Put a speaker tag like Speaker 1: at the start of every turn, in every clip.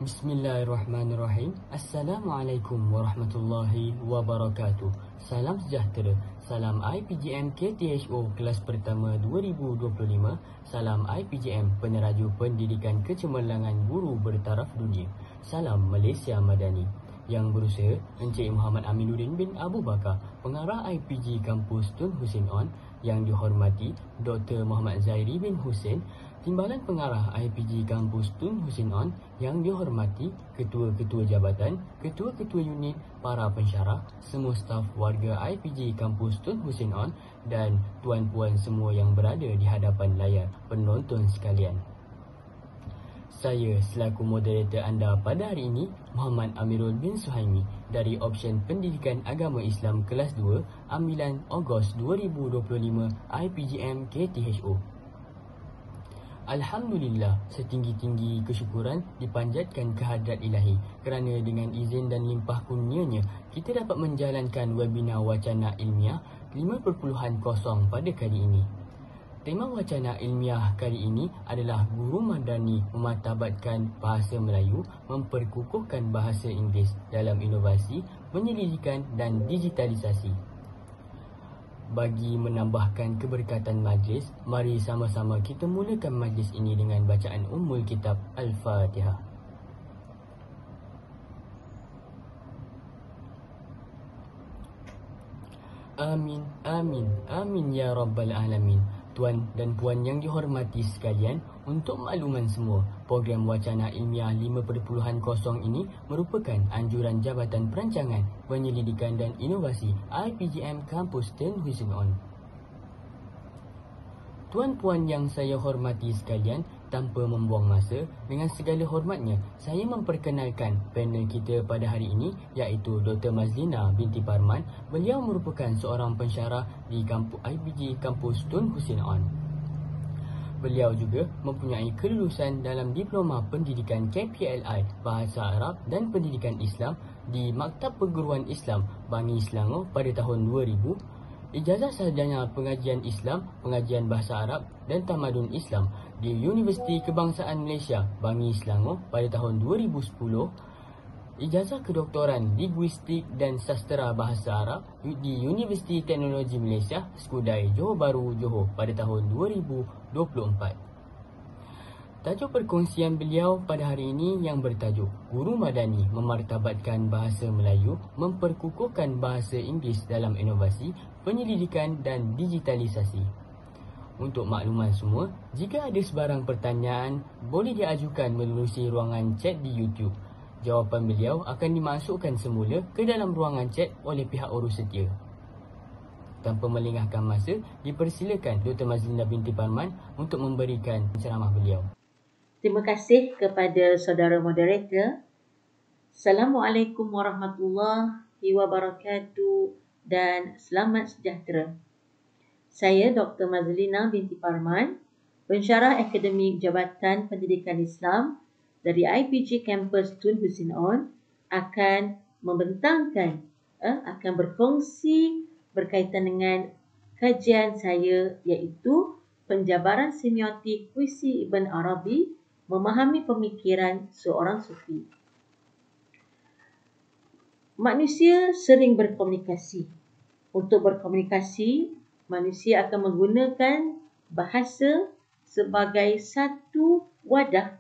Speaker 1: Bismillahirrahmanirrahim. Assalamualaikum warahmatullahi wabarakatuh. Salam sejahtera. Salam IPGM KTHO kelas pertama 2025. Salam IPGM Peneraju Pendidikan Kecemerlangan Guru Bertaraf Dunia. Salam Malaysia Madani. Yang berusaha Encik Muhammad Aminuddin bin Abu Bakar, Pengarah IPG Kampus Tun Hussein On. Yang dihormati Dr. Muhammad Zairi bin Hussein, Timbalan Pengarah IPG Kampus Tun Hussein On. Yang dihormati Ketua-Ketua Jabatan, Ketua-Ketua Unit, para pensyarah, semua staf warga IPG Kampus Tun Hussein On dan tuan-puan semua yang berada di hadapan layar penonton sekalian. Saya selaku moderator anda pada hari ini, Muhammad Amirul bin Suhaimi dari Option Pendidikan Agama Islam Kelas 2, Ambilan Ogos 2025 IPGM KTHO. Alhamdulillah, setinggi-tinggi kesyukuran dipanjatkan kehadrat ilahi kerana dengan izin dan limpah kurnianya kita dapat menjalankan webinar wacana ilmiah 5.0 pada kali ini. Tema wacana ilmiah kali ini adalah Guru Madani memartabatkan bahasa Melayu, memperkukuhkan bahasa Inggeris dalam inovasi, penyelidikan dan digitalisasi. Bagi menambahkan keberkatan majlis, mari sama-sama kita mulakan majlis ini dengan bacaan Ummul Kitab Al-Fatihah. Amin, amin, amin ya Rabbal Alamin. Tuan dan puan yang dihormati sekalian, untuk makluman semua, program wacana ilmiah 5.0 ini merupakan anjuran Jabatan Perancangan, Penyelidikan dan Inovasi IPGM Kampus Tun Hussein On. Tuan-puan yang saya hormati sekalian, tanpa membuang masa, dengan segala hormatnya, saya memperkenalkan panel kita pada hari ini, iaitu Dr. Mazlina binti Parman. Beliau merupakan seorang pensyarah di IPG Kampus Tun Hussein On. Beliau juga mempunyai kelulusan dalam Diploma Pendidikan KPLI Bahasa Arab dan Pendidikan Islam di Maktab Perguruan Islam Bangi Selangor pada tahun 2000. Ijazah sarjana Pengajian Islam, Pengajian Bahasa Arab dan Tamadun Islam di Universiti Kebangsaan Malaysia Bangi Selangor pada tahun 2010. Ijazah kedoktoran Linguistik dan Sastera Bahasa Arab di Universiti Teknologi Malaysia Skudai Johor Bahru, Johor pada tahun 2024. Tajuk perkongsian beliau pada hari ini yang bertajuk Guru Madani memartabatkan bahasa Melayu, memperkukuhkan bahasa Inggeris dalam inovasi, penyelidikan dan digitalisasi. Untuk makluman semua, jika ada sebarang pertanyaan, boleh diajukan menerusi ruangan chat di YouTube. Jawapan beliau akan dimasukkan semula ke dalam ruangan chat oleh pihak urus setia. Tanpa melengahkan masa, dipersilakan Dr. Mazlina binti Parman untuk memberikan ceramah beliau.
Speaker 2: Terima kasih kepada saudara moderator. Assalamualaikum warahmatullahi wabarakatuh dan selamat sejahtera. Saya Dr. Mazlina binti Parman, pensyarah akademik Jabatan Pendidikan Islam dari IPG Kampus Tun Hussein On, akan berkongsi berkaitan dengan kajian saya, iaitu penjabaran semiotik puisi Ibn Arabi, memahami pemikiran seorang sufi. Manusia sering berkomunikasi. Untuk berkomunikasi, manusia akan menggunakan bahasa sebagai satu wadah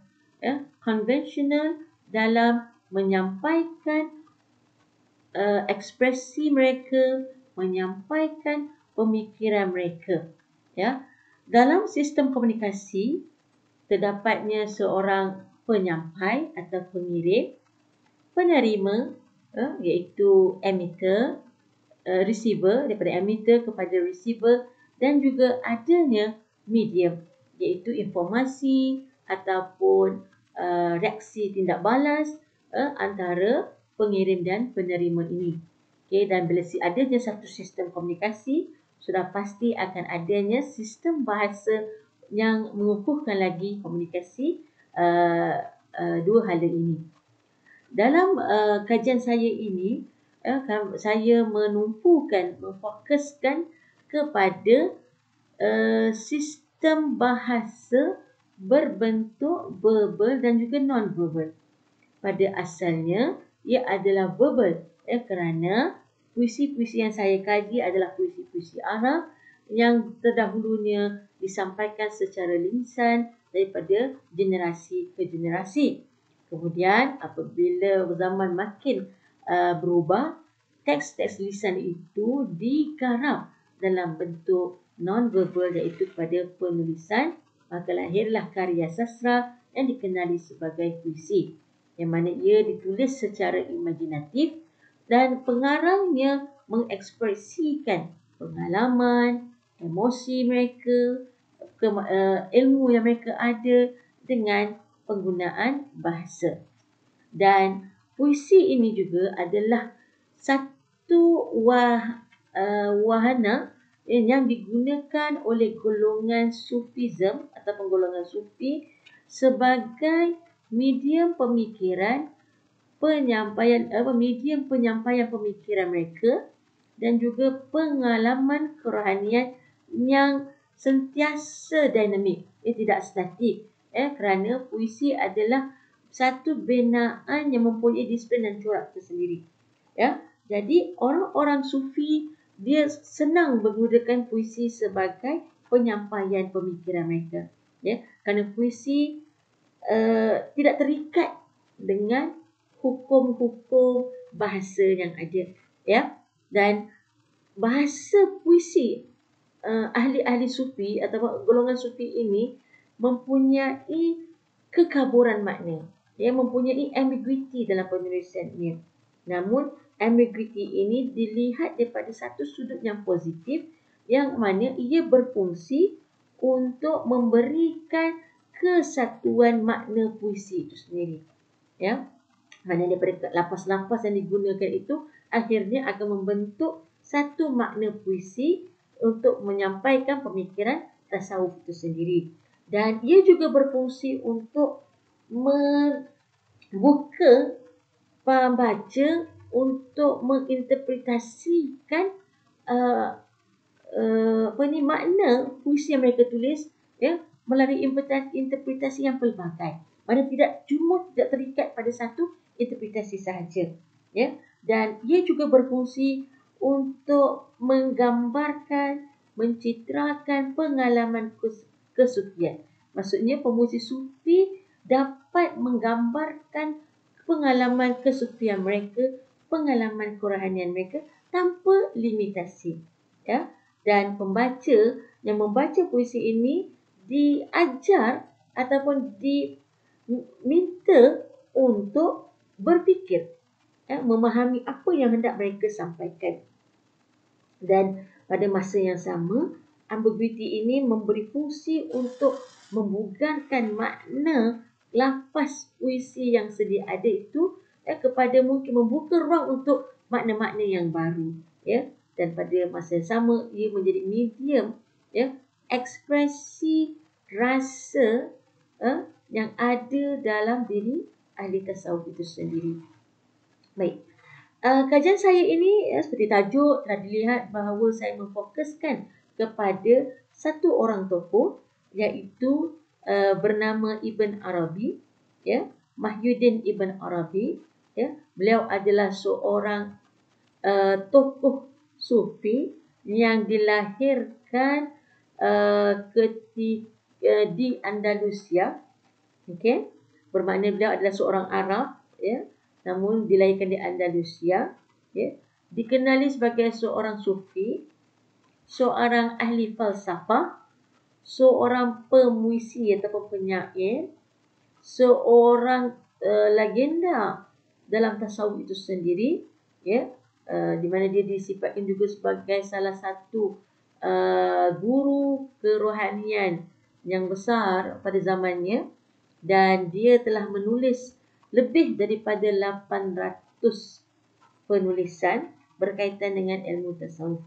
Speaker 2: konvensional dalam menyampaikan ekspresi mereka, menyampaikan pemikiran mereka. Dalam sistem komunikasi, terdapatnya seorang penyampai atau pengirim, penerima iaitu emitter, receiver, daripada emitter kepada receiver, dan juga adanya medium iaitu informasi ataupun reaksi tindak balas antara pengirim dan penerima ini. Dan bila adanya satu sistem komunikasi, sudah pasti akan adanya sistem bahasa yang mengukuhkan lagi komunikasi dua hala ini. Dalam kajian saya ini, saya memfokuskan kepada sistem bahasa berbentuk verbal dan juga non-verbal. pada asalnya ia adalah verbal, kerana puisi-puisi yang saya kaji adalah puisi-puisi Arab yang terdahulunya disampaikan secara lisan daripada generasi ke generasi. Kemudian apabila zaman makin berubah, teks-teks lisan itu digarap dalam bentuk non-verbal iaitu kepada penulisan, maka lahirlah karya sastra yang dikenali sebagai puisi, yang mana ia ditulis secara imajinatif dan pengarangnya mengekspresikan pengalaman, emosi mereka, ilmu yang mereka ada dengan penggunaan bahasa. Dan puisi ini juga adalah satu wahana yang digunakan oleh golongan Sufism ataupun golongan Sufi sebagai medium pemikiran medium penyampaian pemikiran mereka dan juga pengalaman kerohanian yang sentiasa dinamik, tidak statik, kerana puisi adalah satu binaan yang mempunyai disiplin dan corak tersendiri. Jadi orang-orang Sufi dia senang menggunakan puisi sebagai penyampaian pemikiran mereka, kerana puisi tidak terikat dengan hukum-hukum bahasa yang ada, dan bahasa puisi ahli-ahli Sufi atau golongan Sufi ini mempunyai kekaburan makna, mempunyai ambiguity dalam penulisannya. Namun ambiguity ini dilihat daripada satu sudut yang positif, yang mana ia berfungsi untuk memberikan kesatuan makna puisi itu sendiri. Mana daripada lapas-lapas yang digunakan itu akhirnya akan membentuk satu makna puisi untuk menyampaikan pemikiran tasawuf itu sendiri. Dan ia juga berfungsi untuk membuka pembaca untuk menginterpretasikan makna puisi yang mereka tulis, melalui interpretasi yang pelbagai. Mana tidak terikat pada satu interpretasi sahaja, dan ia juga berfungsi untuk menggambarkan, mencitrakan pengalaman kesufian. Maksudnya pemuzik sufi dapat menggambarkan pengalaman kesufian mereka, pengalaman kerohanian mereka tanpa limitasi, dan pembaca yang membaca puisi ini diajar ataupun diminta untuk berfikir, memahami apa yang hendak mereka sampaikan. Dan pada masa yang sama, ambiguity ini memberi fungsi untuk membugarkan makna lafaz puisi yang sedia ada itu, kepada mungkin membuka ruang untuk makna-makna yang baru, dan pada masa yang sama ia menjadi medium, ekspresi rasa yang ada dalam diri ahli tasawuf itu sendiri. Baik, kajian saya ini seperti tajuk telah dilihat bahawa saya memfokuskan kepada satu orang tokoh, iaitu bernama Ibn Arabi, Mahyuddin Ibn Arabi. Beliau adalah seorang tokoh Sufi yang dilahirkan di Andalusia. Bermakna beliau adalah seorang Arab, namun dilahirkan di Andalusia. Dikenali sebagai seorang Sufi, seorang ahli falsafah, seorang pemuisi ataupun penyair, seorang legenda dalam tasawuf itu sendiri, di mana dia disifatkan juga sebagai salah satu guru kerohanian yang besar pada zamannya, dan dia telah menulis lebih daripada 800 penulisan berkaitan dengan ilmu tasawuf,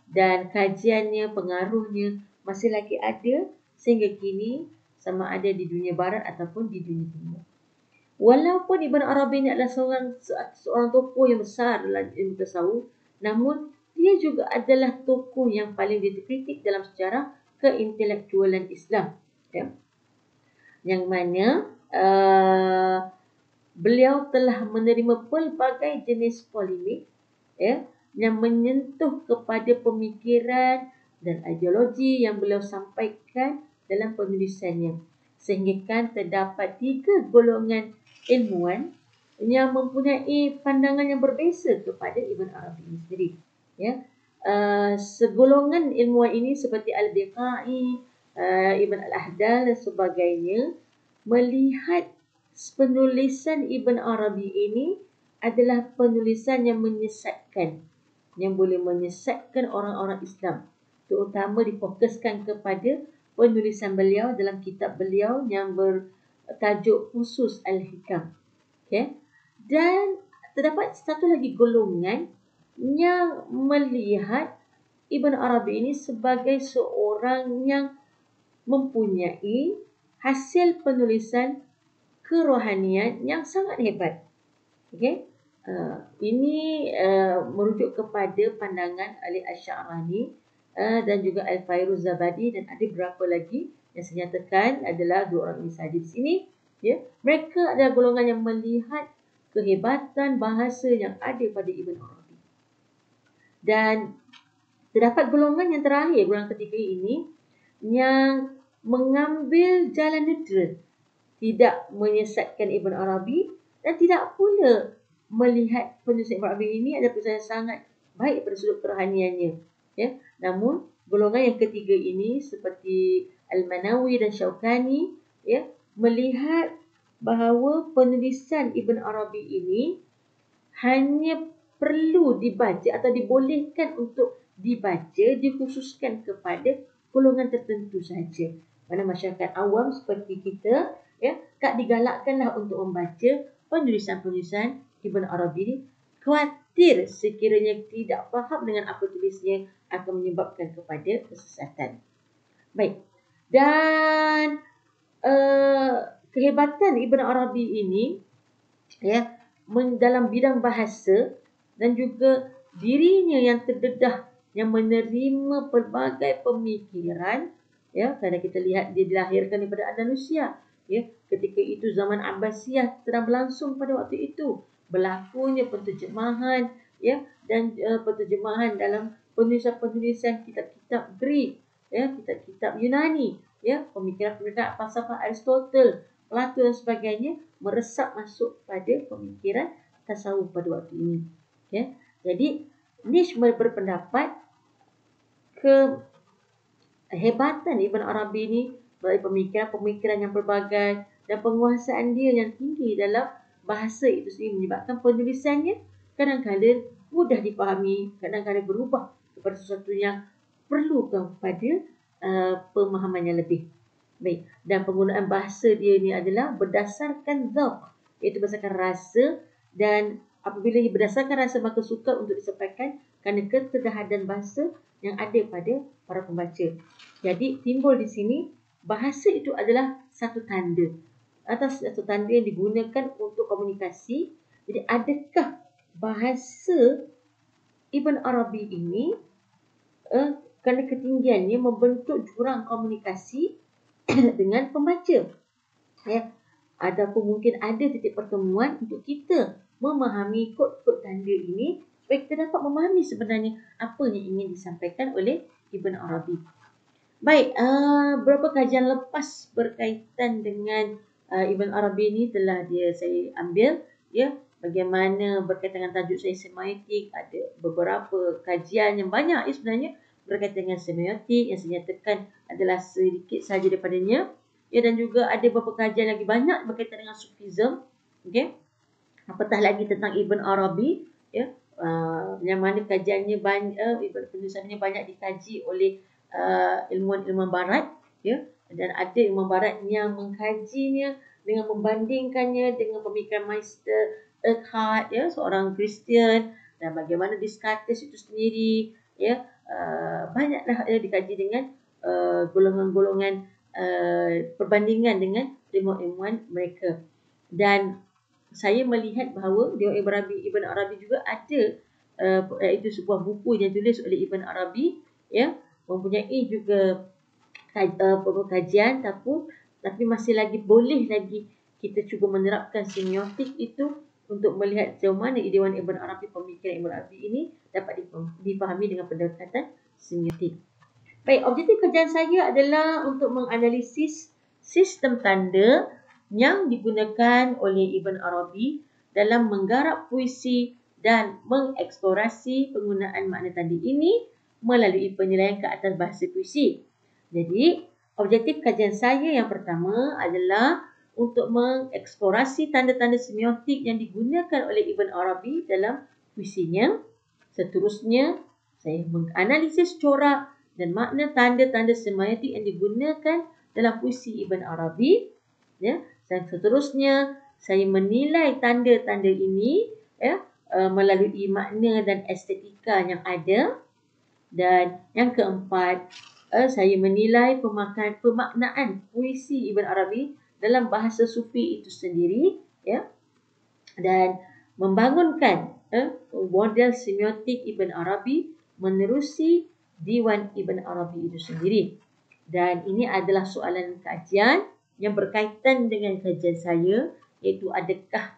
Speaker 2: dan kajiannya, pengaruhnya masih lagi ada sehingga kini, sama ada di dunia barat ataupun di dunia timur. Walaupun Ibn Arabi ini adalah seorang tokoh yang besar dalam ilmu tasawuf, namun dia juga adalah tokoh yang paling dikritik dalam sejarah keintelektualan Islam, yang mana beliau telah menerima pelbagai jenis polemik yang menyentuh kepada pemikiran dan ideologi yang beliau sampaikan dalam penulisannya. Sehingga kan terdapat 3 golongan ilmuwan yang mempunyai pandangan yang berbeza kepada Ibn Arabi ini sendiri. Segolongan ilmuwan ini seperti Al-Biqai, Ibn Al-Ahdal dan sebagainya melihat penulisan Ibn Arabi ini adalah penulisan yang menyesatkan, yang boleh menyesatkan orang-orang Islam. Terutama difokuskan kepada penulisan beliau dalam kitab beliau yang bertajuk Khusus Al-Hikam. Dan terdapat satu lagi golongan yang melihat Ibn Arabi ini sebagai seorang yang mempunyai hasil penulisan kerohanian yang sangat hebat. Ini merujuk kepada pandangan Ali Asy'arani dan juga Al-Fairuz Zabadi, dan ada beberapa lagi yang saya nyatakan adalah 2 orang ini sahaja di sini. Mereka adalah golongan yang melihat kehebatan bahasa yang ada pada Ibn Arabi. Dan terdapat golongan yang terakhir, golongan ketiga ini, yang mengambil jalan neutral, tidak menyesatkan Ibn Arabi dan tidak pula melihat penulisan Ibn Arabi ini adalah penulisan yang sangat baik pada sudut kerohaniannya. Namun golongan yang ketiga ini seperti Al-Manawi dan Syaukani melihat bahawa penulisan Ibn Arabi ini hanya perlu dibaca atau dibolehkan untuk dibaca, dikhususkan kepada golongan tertentu sahaja. Mana masyarakat awam seperti kita tak digalakkanlah untuk membaca penulisan-penulisan Ibn Arabi ini, khawatir sekiranya tidak faham dengan apa tulisnya akan menyebabkan kepada kesesatan. Baik. Dan kehebatan Ibn Arabi ini dalam bidang bahasa dan juga dirinya yang terdedah, yang menerima pelbagai pemikiran, kerana kita lihat dia dilahirkan daripada Andalusia. Ketika itu zaman Abbasiyah sedang berlangsung pada waktu itu. Berlakunya penterjemahan dan penterjemahan dalam penulisan-penulisan kitab-kitab Greek, kitab-kitab Yunani, pemikiran-pemikiran falsafah Aristotle, Plato dan sebagainya meresap masuk pada pemikiran tasawuf pada waktu ini. Jadi Nish berpendapat kehebatan Ibn Arabi ini melalui pemikiran-pemikiran yang berbagai dan penguasaan dia yang tinggi dalam bahasa itu sendiri menyebabkan penulisannya kadang-kadang mudah dipahami, kadang-kadang berubah kepada sesuatu yang perlu kepada pemahaman yang lebih. Baik, dan penggunaan bahasa dia ni adalah berdasarkan zauq, iaitu berdasarkan rasa, dan apabila berdasarkan rasa maka sukar untuk disampaikan kerana keterdahadan bahasa yang ada pada para pembaca. Jadi timbul di sini bahasa itu adalah satu tanda atau satu tanda yang digunakan untuk komunikasi. Jadi adakah bahasa Ibn Arabi ini kerana ketinggiannya membentuk jurang komunikasi dengan pembaca, ataupun mungkin ada titik pertemuan untuk kita memahami kod-kod tanda ini supaya kita dapat memahami sebenarnya apa yang ingin disampaikan oleh Ibn Arabi. Baik, beberapa kajian lepas berkaitan dengan Ibn Arabi ini telah saya ambil, bagaimana berkaitan dengan tajuk saya semiotik. Ada beberapa kajian yang banyak sebenarnya berkaitan dengan semiotik yang saya nyatakan adalah sedikit sahaja daripadanya. Dan juga ada beberapa kajian lagi banyak berkaitan dengan Sufism. Apatah lagi tentang Ibn Arabi, yang mana kajiannya banyak, penulisannya banyak dikaji oleh ilmuwan-ilmuwan barat, dan ada ilmuwan barat yang mengkajinya dengan membandingkannya dengan pemikiran Meister Eckhart, seorang Kristian, dan bagaimana Descartes itu sendiri, banyaklah dikaji dengan golongan-golongan perbandingan dengan ilmuwan-ilmuwan mereka. Dan saya melihat bahawa Ibn Arabi juga ada iaitu sebuah buku yang ditulis oleh Ibn Arabi, mempunyai juga kajian, tapi masih lagi boleh lagi kita cuba menerapkan semiotik itu untuk melihat sejauh mana Dewan Ibn Arabi, pemikiran Ibn Arabi ini dapat dipahami dengan pendekatan semiotik. Baik, objektif kajian saya adalah untuk menganalisis sistem tanda yang digunakan oleh Ibn Arabi dalam menggarap puisi dan mengeksplorasi penggunaan makna tanda ini melalui penilaian ke atas bahasa puisi. Jadi, objektif kajian saya yang pertama adalah untuk mengeksplorasi tanda-tanda semiotik yang digunakan oleh Ibn Arabi dalam puisinya. Seterusnya, saya menganalisis corak dan makna tanda-tanda semiotik yang digunakan dalam puisi Ibn Arabi. Ya. Dan seterusnya, saya menilai tanda-tanda ini melalui makna dan estetika yang ada. Dan yang keempat, saya menilai pemaknaan puisi Ibn Arabi dalam bahasa Sufi itu sendiri, ya, dan membangunkan model semiotik Ibn Arabi menerusi Diwan Ibn Arabi itu sendiri. Dan ini adalah soalan kajian yang berkaitan dengan kajian saya, iaitu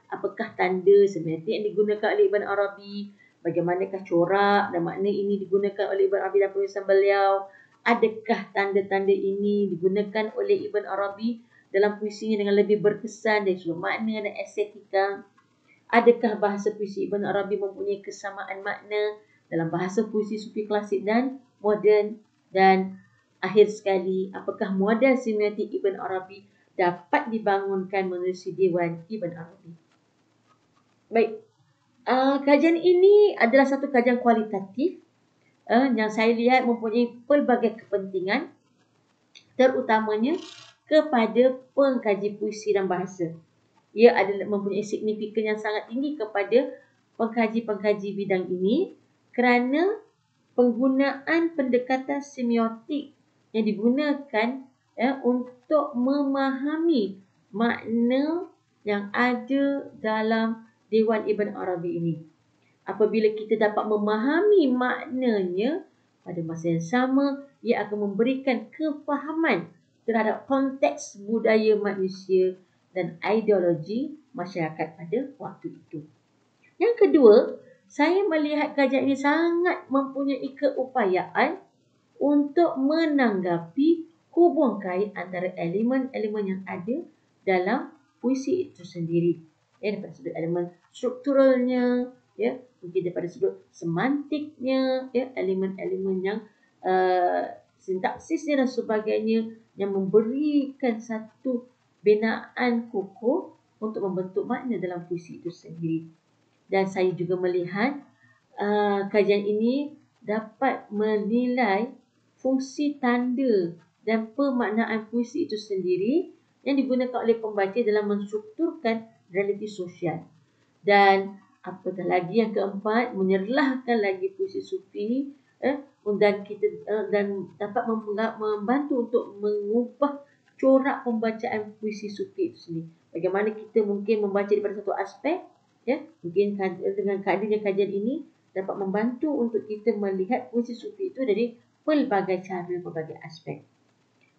Speaker 2: apakah tanda semiotik yang digunakan oleh Ibn Arabi, bagaimanakah corak dan makna ini digunakan oleh Ibn Arabi dalam penulisan beliau, adakah tanda-tanda ini digunakan oleh Ibn Arabi dalam puisinya dengan lebih berkesan dari sudut makna dan estetika, adakah bahasa puisi Ibn Arabi mempunyai kesamaan makna dalam bahasa puisi Sufi klasik dan moden, dan akhir sekali, apakah model semiotik Ibn Arabi dapat dibangunkan menerusi Diwan Ibn Arabi. Baik, kajian ini adalah satu kajian kualitatif yang saya lihat mempunyai pelbagai kepentingan, terutamanya kepada pengkaji puisi dan bahasa. Ia adalah mempunyai signifikan yang sangat tinggi kepada pengkaji-pengkaji bidang ini kerana penggunaan pendekatan semiotik yang digunakan untuk memahami makna yang ada dalam Diwan Ibn Arabi ini. Apabila kita dapat memahami maknanya, pada masa yang sama, ia akan memberikan kefahaman terhadap konteks budaya manusia dan ideologi masyarakat pada waktu itu. Yang kedua, saya melihat kajian ini sangat mempunyai keupayaan untuk menanggapi hubung kait antara elemen-elemen yang ada dalam puisi itu sendiri. Daripada sudut elemen strukturalnya, mungkin daripada sudut semantiknya, elemen-elemen yang sintaksisnya dan sebagainya, yang memberikan satu binaan kokoh untuk membentuk makna dalam puisi itu sendiri. Dan saya juga melihat kajian ini dapat menilai fungsi tanda dan pemaknaan puisi itu sendiri yang digunakan oleh pembaca dalam menstrukturkan realiti sosial. Dan apatah lagi yang keempat, menyerlahkan lagi puisi Sufi dan dapat membantu untuk mengubah corak pembacaan puisi Sufi itu sendiri. Bagaimana kita mungkin membaca daripada satu aspek, mungkin dengan hadirnya kajian ini dapat membantu untuk kita melihat puisi Sufi itu dari pelbagai cara, pelbagai aspek.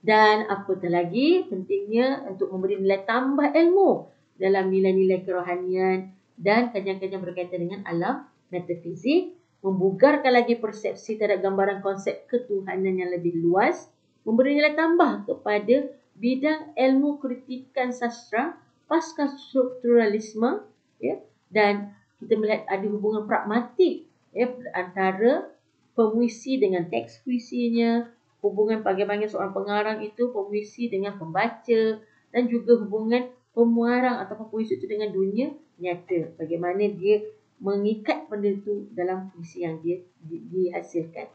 Speaker 2: Dan apatah lagi pentingnya untuk memberi nilai tambah ilmu dalam nilai-nilai kerohanian dan kajian-kajian berkaitan dengan alam metafizik, membugarkan lagi persepsi terhadap gambaran konsep ketuhanan yang lebih luas, memberi nilai tambah kepada bidang ilmu kritikan sastra pasca strukturalisme, dan kita melihat ada hubungan pragmatik antara pemuisi dengan teks puisinya, hubungan bagaimana seorang pengarang itu pemuisi dengan pembaca, dan juga hubungan pemuarang atau pemuisi itu dengan dunia nyata, bagaimana dia mengikat benda itu dalam puisi yang dia dihasilkan.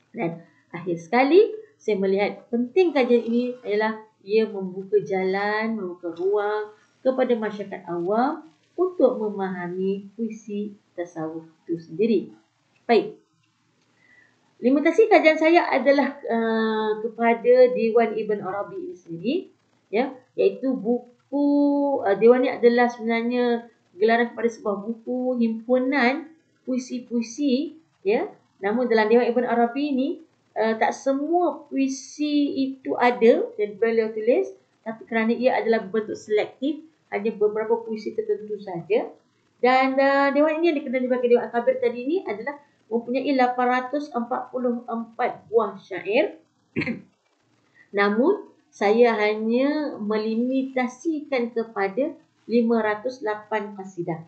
Speaker 2: Dan akhir sekali, saya melihat penting kajian ini ialah ia membuka jalan, membuka ruang kepada masyarakat awam untuk memahami puisi tasawuf itu sendiri. Baik, limitasi kajian saya adalah kepada Diwan Ibn Arabi ini sendiri, iaitu buku Diwan ini adalah sebenarnya gelaran kepada sebuah buku himpunan puisi-puisi, namun dalam Diwan Ibn Arabi ini tak semua puisi itu ada yang beliau tulis, tapi kerana ia adalah berbentuk selektif, hanya beberapa puisi tertentu saja. Dan dewan ini yang dikenali sebagai Dewan Akabir tadi ini adalah mempunyai 844 buah syair. Namun saya hanya melimitasikan kepada 508 qasidah.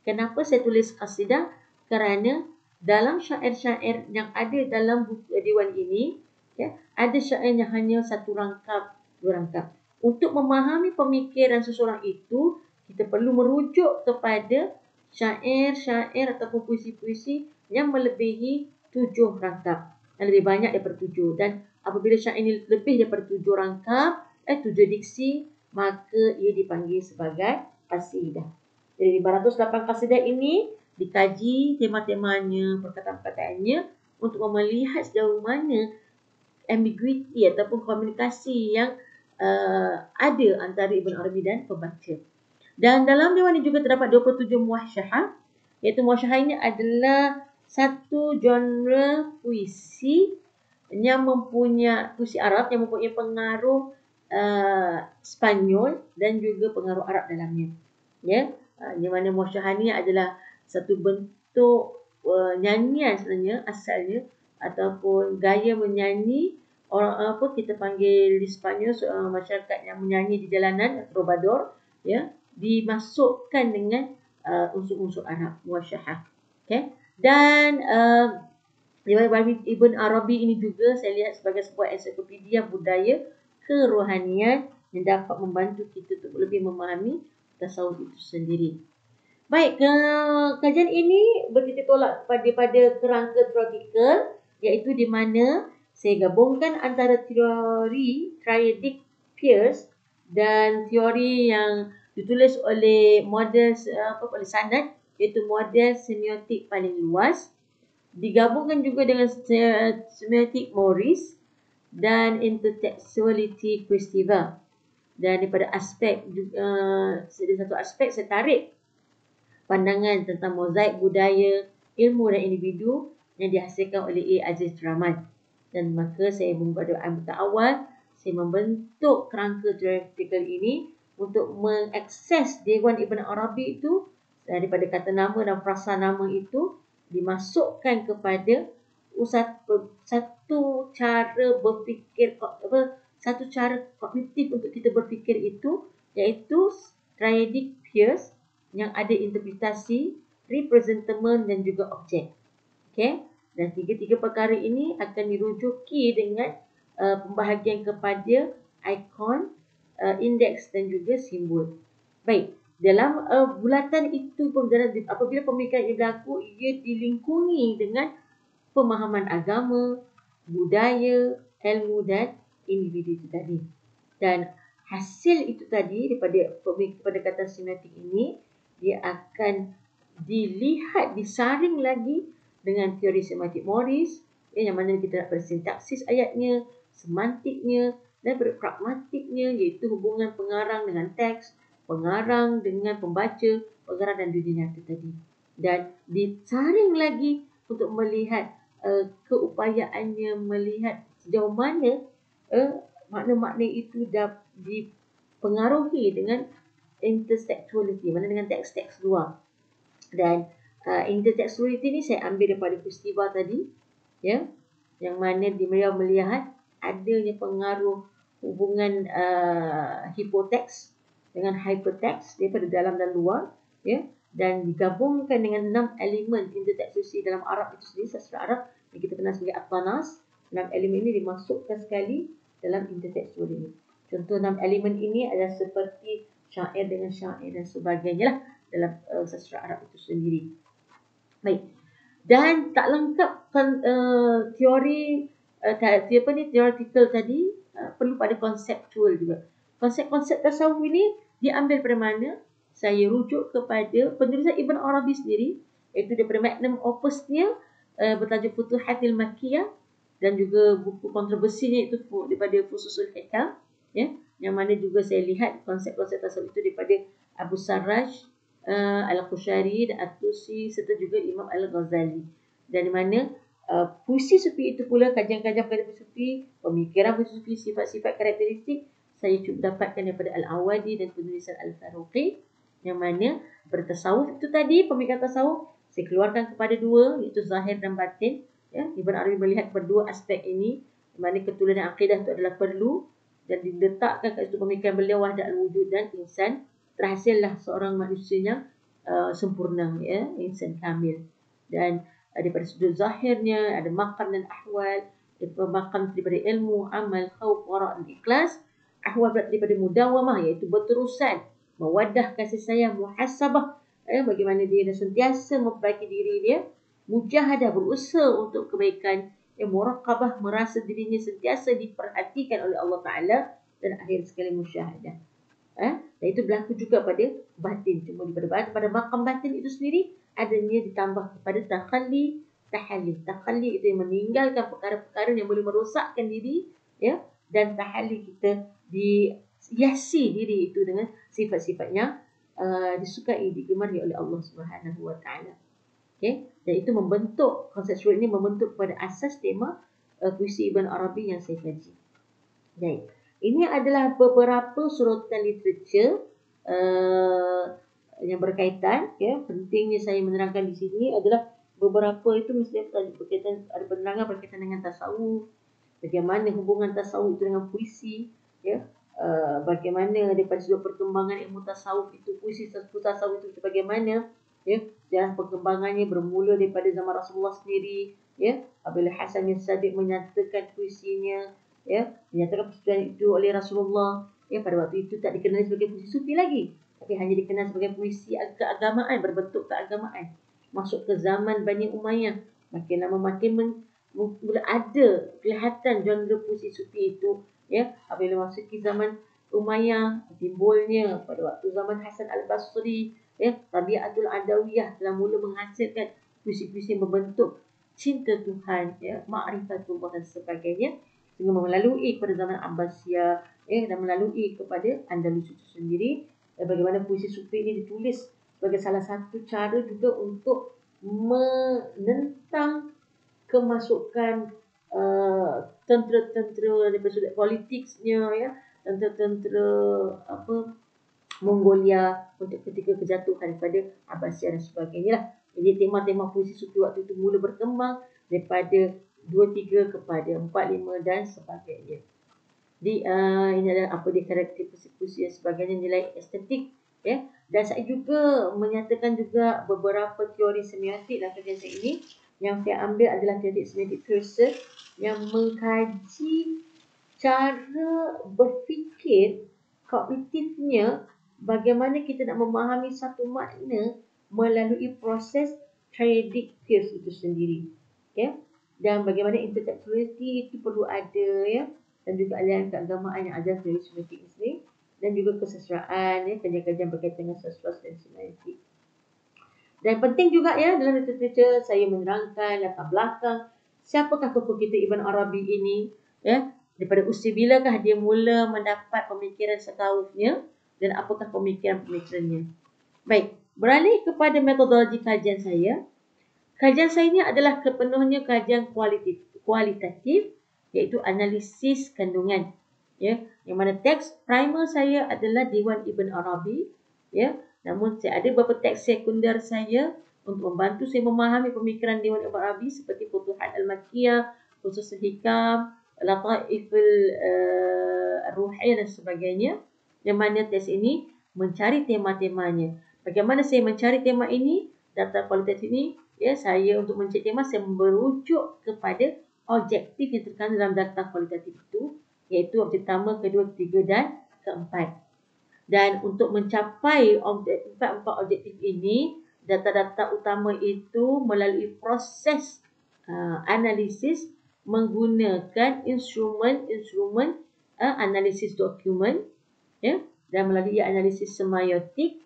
Speaker 2: Kenapa saya tulis qasidah? Kerana dalam syair-syair yang ada dalam buku dewan ini, ya, ada syair yang hanya satu rangkap, dua rangkap. Untuk memahami pemikiran seseorang itu, kita perlu merujuk kepada syair-syair ataupun puisi-puisi yang melebihi 7 rangkap. Yang lebih banyak daripada 7. Dan apabila syair ini lebih daripada 7 rangkap, 7 diksi, maka ia dipanggil sebagai qasidah. Jadi 508 qasidah ini dikaji tema-temanya, perkataan-perkataannya untuk melihat sejauh mana ambiguity ataupun komunikasi yang ada antara Ibn Arabi dan pembaca. Dan dalam dewan ini juga terdapat 27 muwasyahah, iaitu muwasyahah ini adalah satu genre puisi yang mempunyai puisi Arab yang mempunyai pengaruh Spanyol dan juga pengaruh Arab dalamnya. Ya, di mana muwasyahah ini adalah satu bentuk nyanyian sebenarnya asalnya ataupun gaya menyanyi orang apa kita panggil di Sepanyol masyarakat yang menyanyi di jalanan, troubadour, ya, dimasukkan dengan unsur-unsur Arab, muwasyahah. Okay. Dan Ibn Arabi ini juga saya lihat sebagai sebuah ensiklopedia budaya kerohanian yang dapat membantu kita untuk lebih memahami tasawuf itu sendiri. Baik, kajian ini bertitik tolak pada kerangka teoretikal, iaitu di mana saya gabungkan antara teori triadic Peirce dan teori yang ditulis oleh model oleh Sanad, iaitu model semiotik paling luas, digabungkan juga dengan semiotik Morris dan intertextuality Kristeva. Dan daripada aspek satu aspek saya tarik pandangan tentang mozaik budaya, ilmu dan individu yang dihasilkan oleh A. Aziz Rahman. Dan maka saya membuat awal saya membentuk kerangka teoretikal ini untuk mengakses Dewan Ibn Arabi itu daripada kata nama dan frasa nama itu dimasukkan kepada satu cara berfikir, satu cara kognitif untuk kita berfikir itu, iaitu triadic Peirce yang ada interpretasi, representment dan juga objek. Okay? Dan tiga-tiga perkara ini akan dirujuki dengan pembahagian kepada ikon, indeks dan juga simbol. Baik, dalam bulatan itu apabila pemikiran ini berlaku, ia dilingkungi dengan pemahaman agama, budaya, ilmu dan individu itu tadi. Dan hasil itu tadi daripada pendekatan semiotik ini, dia akan dilihat, disaring lagi dengan teori semiotik Morris, yang mana kita nak bersintaksis ayatnya, semantiknya dan berpragmatiknya, iaitu hubungan pengarang dengan teks, pengarang dengan pembaca, pengarang dan dunia nyata tadi. Dan disaring lagi untuk melihat keupayaannya, melihat sejauh mana makna-makna itu dah dipengaruhi dengan intertextuality, mana dengan teks-teks luar. Dan intertextuality ni saya ambil daripada Kristeva tadi, ya, yang mana dia melihat adanya pengaruh hubungan hypoteks dengan hypertext daripada dalam dan luar, ya, dan digabungkan dengan 6 elemen intertextuality dalam Arab itu sendiri, sastra Arab yang kita kenal sebagai At-Tanas. 6 elemen ini dimasukkan sekali dalam intertextual ini. Contoh 6 elemen ini adalah seperti syair dengan syair dan sebagainya lah dalam sastra Arab itu sendiri. Baik. Dan tak lengkap teori theoretical tadi, perlu pada konseptual juga. Konsep-konsep tasawuf ini diambil dari mana? Saya rujuk kepada penulisan Ibn Arabi sendiri, iaitu daripada magnum opusnya bertajuk Futuhatil Makkiyah, dan juga buku kontroversinya itu daripada Fususul Hikam, ya, yang mana juga saya lihat konsep-konsep tasawuf itu daripada Abu Sarraj, Al-Qushari dan At-Tusi serta juga Imam Al-Ghazali. Dan di mana puisi sufi itu pula, kajian-kajian puisi sufi, pemikiran puisi sufi, sifat-sifat karakteristik saya cuba dapatkan daripada Al-Awadi dan penulisan Al-Faruqi, yang mana bertasawuf itu tadi, pemikiran tasawuf saya keluarkan kepada dua, iaitu zahir dan batin. Ya, Ibn Arabi melihat berdua aspek ini, di mana keturunan akidah itu adalah perlu dan diletakkan kat situ pemikiran beliau wahdat al-wujud dan insan, terhasillah seorang manusia yang sempurna, ya, insan kamil. Dan daripada sudut zahirnya ada maqam dan ahwal. Maqam daripada ilmu, amal, khauf, wara' dan ikhlas. Ahwal daripada mudawamah, iaitu berterusan, mawaddah, kasih sayang, muhasabah, bagaimana dia sentiasa memperbaiki diri dia, mujahadah, berusaha untuk kebaikan, muraqabah, merasa dirinya sentiasa diperhatikan oleh Allah Ta'ala, dan akhir sekali musyahadah. Dan itu berlaku juga pada batin. Cuma pada maqam batin itu sendiri adanya ditambah kepada takhalli, tahalli. Takhalli itu yang meninggalkan perkara-perkara yang boleh merosakkan diri, ya, dan tahalli kita dihiasi diri itu dengan sifat-sifatnya disukai, digemari oleh Allah Subhanahu Wa Taala. Okay? Dan itu membentuk, konseptual ini membentuk kepada asas tema puisi Ibn Arabi yang saya kaji. Baik. Ini adalah beberapa surutan literature yang berkaitan. Ya, pentingnya saya menerangkan di sini adalah beberapa itu mesti berkaitan, ada penerangan berkaitan dengan tasawuf, bagaimana hubungan tasawuf dengan puisi, ya, bagaimana daripada sudut perkembangan ilmu tasawuf itu, puisi tasawuf itu bagaimana, ya, sejarah perkembangannya bermula daripada zaman Rasulullah sendiri, ya, apabila Hasan bin Sabit menyatakan puisinya, ya, menyatakan persetujuan itu oleh Rasulullah, ya, pada waktu itu tak dikenali sebagai puisi sufi lagi, tapi hanya dikenal sebagai puisi keagamaan, berbentuk keagamaan. Masuk ke zaman Bani Umayyah, makin lama makin mula ada kelihatan genre puisi sufi itu, ya, apabila masuk ke zaman Umayyah, timbulnya pada waktu zaman Hasan Al-Basri, ya, Rabi'atul Adawiyah telah mula menghasilkan puisi-puisi yang berbentuk cinta Tuhan, ya, ma'rifatullah dan sebagainya, sehingga melalui pada zaman Abbasiyah, dan melalui kepada Andalus itu sendiri, bagaimana puisi sufi ini ditulis sebagai salah satu cara juga untuk menentang kemasukan tentera-tentera daripada sudut politiknya, ya, tentera-tentera Mongolia untuk ketika kejatuhan pada Abbasiyah dan sebagainya lah. Jadi tema-tema puisi sufi waktu itu mula berkembang daripada 2-3 kepada 4-5 dan sebagainya. Jadi ini adalah apa dia karakter puisi-puisi dan sebagainya, nilai estetik, ya. Dan saya juga menyatakan juga beberapa teori semiotik dalam kajian saya ini. Yang saya ambil adalah teori semiotik Peirce yang mengkaji cara berfikir kognitifnya, bagaimana kita nak memahami satu makna melalui proses triadic Peirce itu sendiri, ya. Dan bagaimana intertextuality itu perlu ada, ya, dan juga aliran keagamaan yang ada dari semiotik ini, dan juga keseseraan, ya, kajian-kajian berkaitan dengan sastra dan semiotik. Dan penting juga, ya, dalam literatur saya menerangkan latar belakang siapakah tokoh kita Ibn Arabi ini, ya, daripada usia bilakah dia mula mendapat pemikiran tasawufnya dan apakah pemikiran-pemikirannya. Baik, beralih kepada metodologi kajian saya. Kajian saya ini adalah sepenuhnya kajian kualitatif, iaitu analisis kandungan, ya, yang mana teks primer saya adalah Diwan Ibn Arabi, ya. Namun saya ada beberapa teks sekunder saya untuk membantu saya memahami pemikiran Diwan Ibn Arabi seperti Futuhat Al-Makkiyah, Khusus Al-Hikam, Lataiful Ruhiyah dan sebagainya, yang mana teks ini mencari tema-temanya. Bagaimana saya mencari tema ini, data kualitatif ini, ya, saya untuk mencari tema saya merujuk kepada objektif yang terkandung dalam data kualitatif itu, iaitu objek pertama, kedua, ketiga dan keempat. Dan untuk mencapai empat objektif ini, data-data utama itu melalui proses analisis menggunakan instrumen analisis dokumen, ya, dan melalui analisis semiotik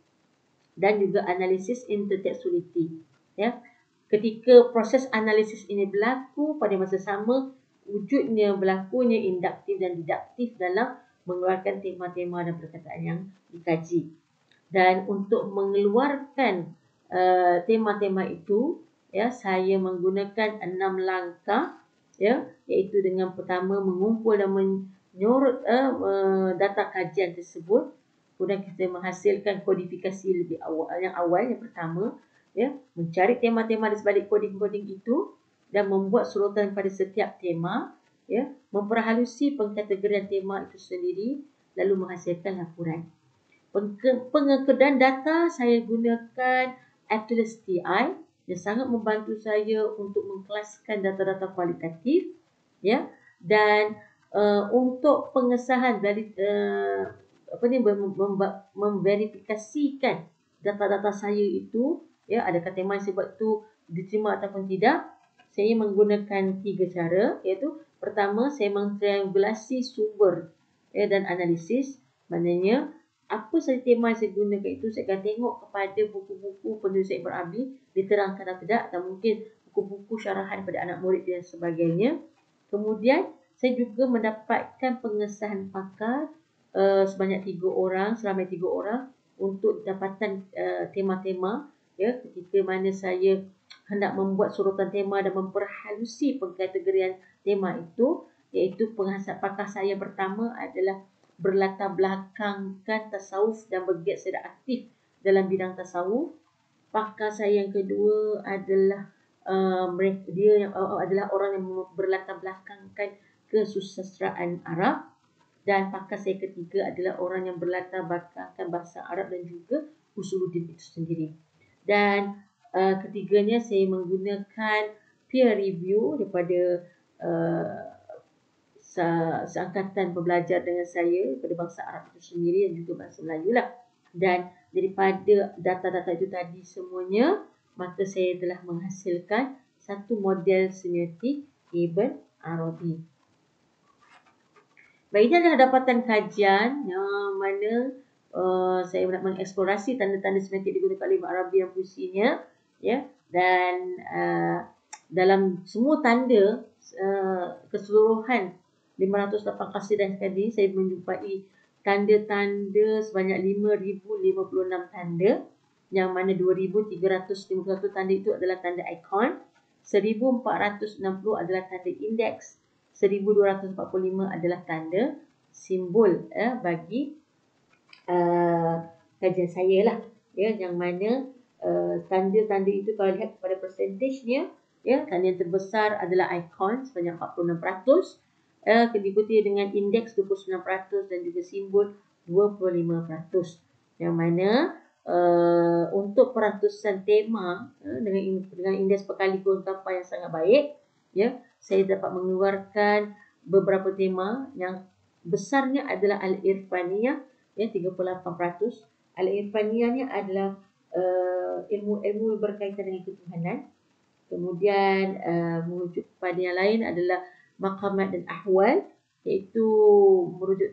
Speaker 2: dan juga analisis intertextuality, ya. Ketika proses analisis ini berlaku, pada masa sama wujudnya berlakunya induktif dan diduktif dalam mengeluarkan tema-tema dan perkataan yang dikaji. Dan untuk mengeluarkan tema-tema itu, ya, saya menggunakan 6 langkah, ya, iaitu dengan pertama mengumpul dan menyorot data kajian tersebut. Kemudian kita menghasilkan kodifikasi lebih awal. Yang pertama, ya, mencari tema-tema di sebalik koding-koding itu dan membuat surutan pada setiap tema, ya, memperhalusi pengkategorian tema itu sendiri, lalu menghasilkan laporan. Pengekedan data saya gunakan Atlas TI yang sangat membantu saya untuk mengkelaskan data-data kualitatif, ya, dan untuk pengesahan dari memverifikasikan data-data saya itu, ya, adakah tema yang saya buat itu diterima ataupun tidak. Saya menggunakan 3 cara, iaitu pertama, saya mengtriangulasi sumber, ya, dan analisis. Maknanya apa sahaja tema yang saya gunakan itu, saya akan tengok kepada buku-buku penulis Ibn Arabi diterangkan atau tidak, atau mungkin buku-buku syarahan pada anak murid dan sebagainya. Kemudian saya juga mendapatkan pengesahan pakar sebanyak 3 orang, selama 3 orang untuk dapatan tema-tema, ya, ketika mana saya hendak membuat surutan tema dan memperhalusi pengkategorian tema itu, iaitu penghasilan pakar saya pertama adalah berlatar belakangkan tasawuf dan bergiat secara aktif dalam bidang tasawuf. Pakar saya yang kedua adalah dia adalah orang yang berlatar belakangkan kesusastraan Arab, dan pakar saya ketiga adalah orang yang berlatar belakangkan bahasa Arab dan juga usuluddin itu sendiri. Dan ketiganya saya menggunakan peer review daripada seangkatan pembelajar dengan saya pada bahasa Arab itu sendiri dan juga bahasa Melayu lah. Dan daripada data-data itu tadi semuanya, maka saya telah menghasilkan satu model semiotik Ibn Arabi. Baik, ini adalah dapatan kajian yang mana saya nak mengeksplorasi tanda-tanda semiotik digunakan oleh Ibn Arabi yang puisinya, ya, dan dalam semua tanda keseluruhan 508 kasidah tadi, saya menjumpai tanda-tanda sebanyak 5,056 tanda, yang mana 2,351 tanda itu adalah tanda ikon, 1,460 adalah tanda indeks, 1,245 adalah tanda simbol bagi kajian saya lah, ya, yang mana tanda-tanda itu kalau lihat kepada persentasenya, ya, tanda yang terbesar adalah ikon sebanyak 46%, diikuti dengan indeks 29% dan juga simbol 25%, yang mana untuk peratusan tema dengan indeks perkali kelengkapan yang sangat baik, ya, saya dapat mengeluarkan beberapa tema yang besarnya adalah Al-Irfaniyah, ya, 38%. Al-Irfaniyah ni adalah ilmu-ilmu berkaitan dengan ketuhanan. Kemudian merujuk kepada yang lain adalah Maqamat dan Ahwal, iaitu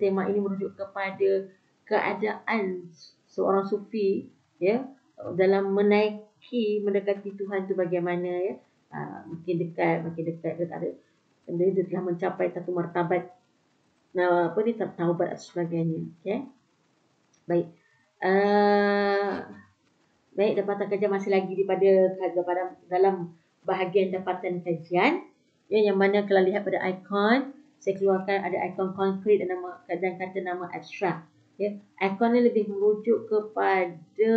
Speaker 2: tema ini merujuk kepada keadaan seorang sufi, ya, dalam mendekati Tuhan itu bagaimana, ya. Makin dekat dia telah mencapai satu martabat taubat dan sebagainya. Okay? Baik. Baik, dapatan kajian masih lagi daripada dalam bahagian dapatan kajian, ya, yang mana kalau lihat pada ikon, saya keluarkan ada ikon konkret dan kata nama abstrak, ya. Ikon ni lebih merujuk kepada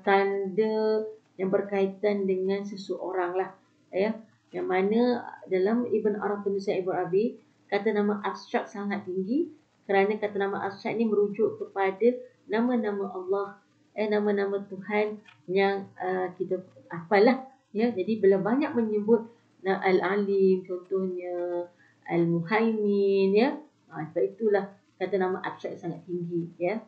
Speaker 2: tanda yang berkaitan dengan seseorang lah, ya, yang mana dalam Ibn Arabi, penulisan Ibn Arabi, kata nama abstrak sangat tinggi kerana kata nama abstrak ini merujuk kepada nama-nama Allah, nama-nama Tuhan yang kita hafal lah, ya. Jadi bila banyak menyebut Al-Alim contohnya, Al-Muhaimin, ya, sebab itulah kata nama abstrak sangat tinggi, ya.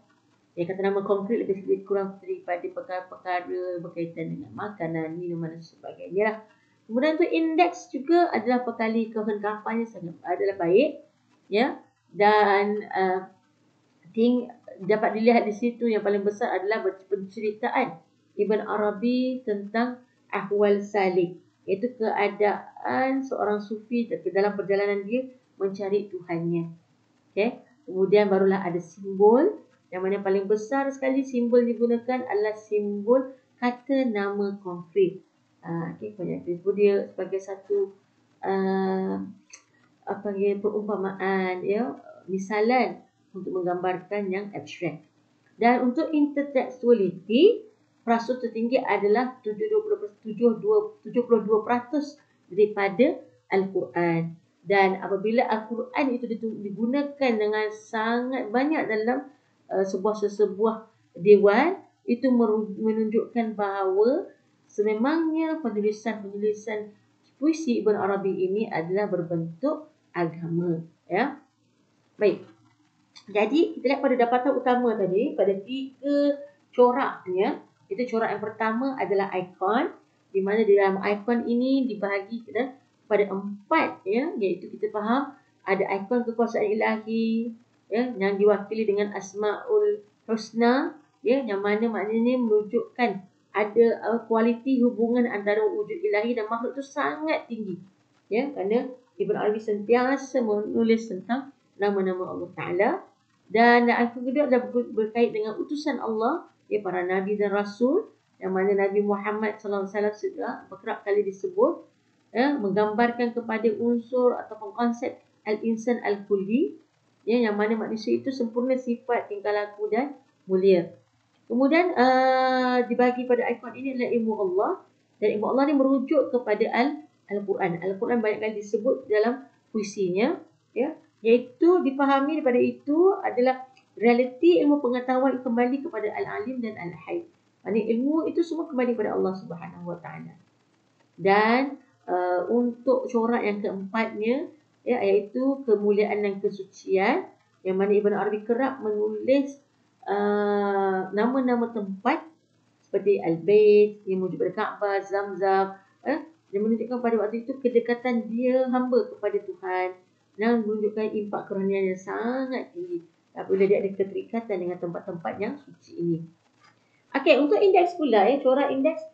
Speaker 2: Ya, kata nama konkret lebih kurang daripada perkara-perkara berkaitan dengan makanan, minuman dan sebagainya lah. Kemudian untuk indeks juga adalah perkali kelengkapannya sangat adalah baik, ya, dan dapat dilihat di situ yang paling besar adalah penceritaan Ibn Arabi tentang ahwal salik, iaitu keadaan seorang sufi dalam perjalanan dia mencari Tuhannya. Okay? Kemudian barulah ada simbol, yang mana paling besar sekali simbol digunakan adalah simbol kata nama konkret. Okay, banyak disebut dia sebagai satu perumpamaan, ya, misalan untuk menggambarkan yang abstrak. Dan untuk intertekstualiti, perasu tertinggi adalah 72% daripada Al-Quran. Dan apabila Al-Quran itu digunakan dengan sangat banyak dalam sebuah dewan, itu menunjukkan bahawa sememangnya penulisan puisi Ibn Arabi ini adalah berbentuk agama, ya. Baik. Jadi kita lihat pada dapatan utama tadi, pada 3 coraknya. Itu corak yang pertama adalah ikon, di mana di dalam ikon ini dibahagi kepada 4, ya, iaitu kita faham ada ikon kekuasaan ilahi, ya, yang diwakili dengan Asmaul Husna, ya, yang mana maknanya menunjukkan ada kualiti hubungan antara wujud ilahi dan makhluk itu sangat tinggi, ya, kerana Ibn Arabi sentiasa menulis tentang nama-nama Allah Ta'ala. Dan ikon kedua adalah berkait dengan utusan Allah, ya, para Nabi dan Rasul, yang mana Nabi Muhammad SAW sudah beberapa kali disebut, ya, menggambarkan kepada unsur ataupun konsep al-insan al-kulli, ya, yang mana manusia itu sempurna sifat, tingkah laku dan mulia. Kemudian dibagi pada ikon ini adalah ilmu Allah, dan ilmu Allah ni merujuk kepada Al-Quran. Al-Quran banyak kali disebut dalam puisinya, ya, iaitu dipahami daripada itu adalah realiti ilmu pengetahuan kembali kepada Al-Alim dan Al-Hayy. Maksudnya ilmu itu semua kembali kepada Allah Subhanahu Wa Taala. Dan untuk corak yang keempatnya, ya, iaitu kemuliaan dan kesucian, yang mana Ibn Arabi kerap menulis nama-nama tempat seperti Al-Bait yang menuju pada Kaabah, Zamzam, yang menunjukkan pada waktu itu kedekatan dia hamba kepada Tuhan, dan menunjukkan impak kerohanian yang sangat tinggi apabila dia ada keterikatan dengan tempat-tempat yang suci ini. Okey, untuk indeks pula, ya, corak indeks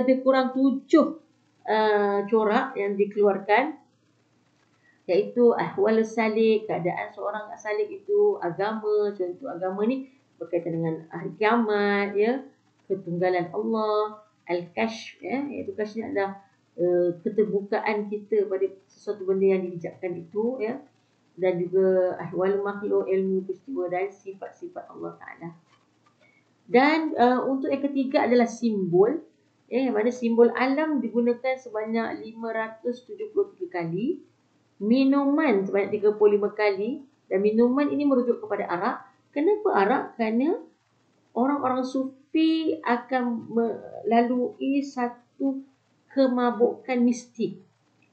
Speaker 2: lebih kurang 7 corak yang dikeluarkan, iaitu ahwal salik, keadaan seorang salik itu, agama, contoh agama ni berkaitan dengan hari kiamat, ya, ketunggalan Allah, al-kashf, ya, iaitu kashf ni adalah keterbukaan kita pada sesuatu benda yang dihijabkan itu, ya, dan juga ahwal makhluk, ilmu peristiwa dan sifat-sifat Allah Ta'ala. Dan untuk yang ketiga adalah simbol, ya, yang mana simbol alam digunakan sebanyak 573 kali, minuman sebanyak 35 kali, dan minuman ini merujuk kepada arak. Kenapa arak? Kerana orang-orang sufi akan melalui satu kemabukan mistik,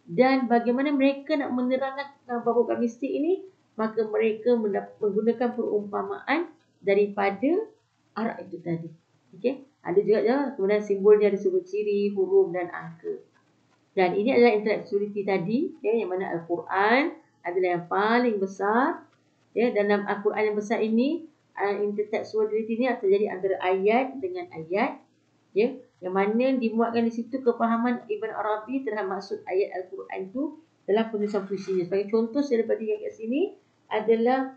Speaker 2: dan bagaimana mereka nak menerangkan kemabukan mistik ini, maka mereka menggunakan perumpamaan daripada arak itu tadi. Okey, ada juga, ya, kemudian simbolnya disebut ciri, huruf dan angka. Dan ini adalah intelektualiti tadi, ya, yang mana Al-Quran adalah yang paling besar, ya, dan dalam Al-Quran yang besar ini intelektualiti ini terjadi antara ayat dengan ayat, ya, yang mana dimuatkan di situ kefahaman Ibn Arabi terhadap maksud ayat Al-Quran itu dalam penulisan puisinya. Sebagai contoh saya dapat yang kat sini adalah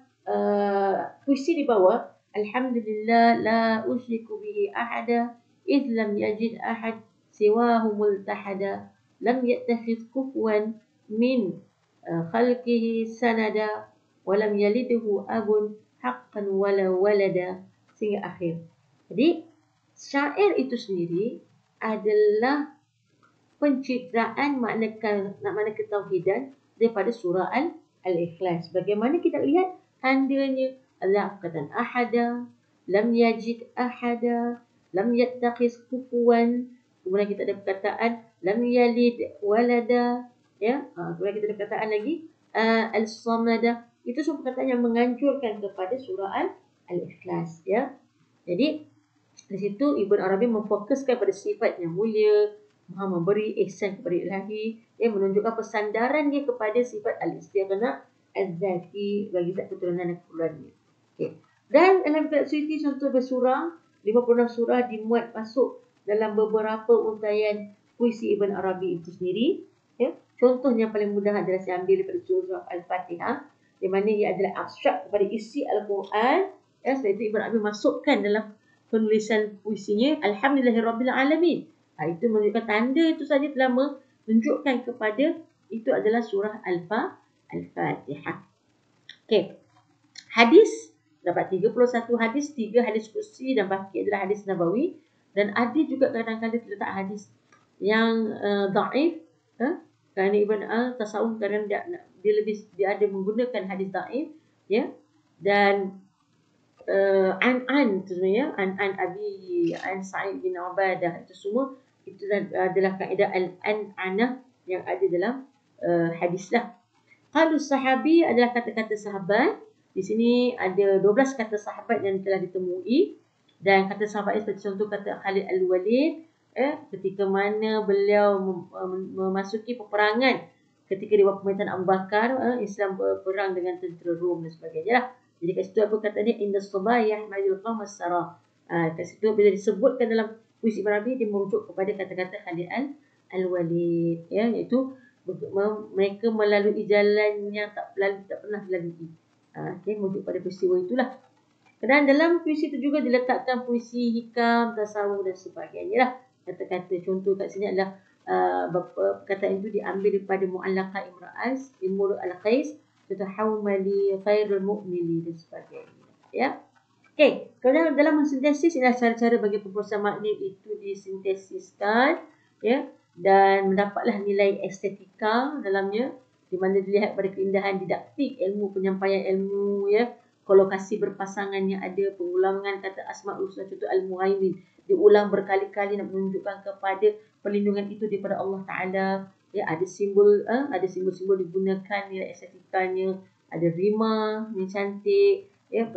Speaker 2: puisi di bawah, Alhamdulillah la usyriku bihi ahada idh lam yajid ahad siwahu multahada lam yattakhidh kufuwan min khalqihi sanada wa lam yalidhu abun haqqan wala walada, sehingga akhir. Jadi syair itu sendiri adalah pencitraan makna ketauhidan daripada surah Al-Ikhlas. Bagaimana kita lihat tandanya adalah perkataan ahada, lam yajid ahada, lam yattakhiz kufuwan. Kemudian kita ada perkataan lam yalid walada, ya. Kemudian kita ada perkataan lagi al-samada. Itu semua perkataan yang menganjurkan kepada surah Al-Ikhlas, ya. Jadi di situ Ibn Arabi memfokuskan pada sifat yang mulia, Maha memberi ihsan kepada ilahi, yang menunjukkan persandaran dia kepada sifat al-istighna az-zati bagi zat keturunan dan keperluannya. Okay. Dan dalam suiti contoh bersurah, 56 surah dimuat masuk dalam beberapa untaian puisi Ibn Arabi itu sendiri, ya. Contohnya yang paling mudah adalah saya ambil daripada surah Al-Fatihah, di mana ia adalah abstrak kepada isi Al-Quran, ya. Sebab itu Ibn Arabi masukkan dalam penulisan puisinya Alhamdulillahirabbil alamin. Itu menunjukkan tanda itu saja telah menunjukkan kepada itu adalah surah Al-Fatihah. Okey. Hadis dapat 31 hadis, 3 hadis kursi dan baki adalah hadis nabawi, dan ada juga kadang-kadang terletak hadis yang dhaif, kerana Ibn Tasawuf kadang dia ada menggunakan hadis dhaif, ya. Dan an sebenarnya an Abi an Sa'id bin Ubadah, itu semua itu adalah kaedah al-an'anah yang ada dalam hadis lah. Qalu sahabi adalah kata-kata sahabat. Di sini ada 12 kata sahabat yang telah ditemui, dan kata sahabat ini seperti contoh kata Khalid Al-Walid ketika mana beliau memasuki peperangan ketika di bawah pemerintahan Abu Bakar, Islam berperang dengan tentera Rom dan sebagainya lah. Jadi kat situ apa kata dia, inda subayah majul qawm as-sara. Kat situ bila disebutkan dalam puisi Ibn Arabi, dia merujuk kepada kata-kata Khalid Al-Walid, ya, iaitu mereka melalui jalan yang tak pernah dilalui. Okay, merujuk pada peristiwa itulah. Dan dalam puisi itu juga diletakkan puisi hikam, tasawuf dan sebagainya lah. Kata-kata contoh kat sini adalah perkataan itu diambil daripada Mu'allaqah Imru Al-Qais, Tatahawmali Khairul Mu'mili dan sebagainya. Ya. Okey, kalau dalam sintesis inilah cara-cara bagi pemrosesan makna itu disintesiskan, ya, dan mendapatlah nilai estetika dalamnya, di mana dilihat pada keindahan didaktik ilmu penyampaian ilmu, ya, kolokasi berpasangan yang ada, pengulangan kata asmaul husna contoh al-muhaimin diulang berkali-kali nak menunjukkan kepada perlindungan itu daripada Allah Taala, ya, ada simbol digunakan, nilai estetikanya, ada rima yang cantik, ya,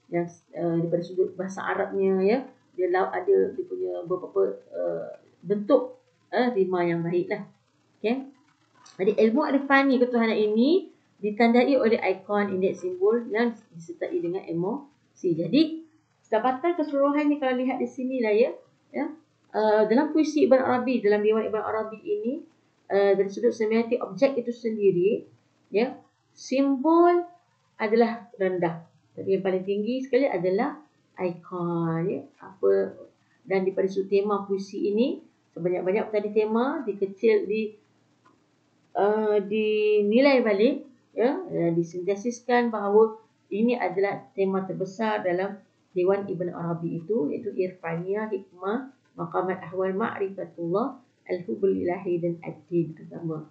Speaker 2: yang daripada sudut bahasa Arabnya, ya, dia punya beberapa bentuk rima yang baiklah. Okey. Jadi ilmu arifani ketuhanan ini ditandai oleh ikon, indeks, simbol yang disertai dengan emosi. Jadi dapatan keseluruhannya kalau lihat di sini lah, ya, dalam puisi Ibn Arabi, dalam diwan Ibn Arabi ini, dari sudut semiotik objek itu sendiri, ya, simbol adalah rendah, tapi yang paling tinggi sekali adalah ikon, ya, dan daripada sudut tema puisi ini, sebanyak-banyak tadi tema dinilai balik, ya, disintesiskan bahawa ini adalah tema terbesar dalam Diwan Ibn Arabi itu, iaitu irfaniyah, hikmah, maqamat ahwal, ma'rifatullah, al-hubul ilahi dan ad-din pertama.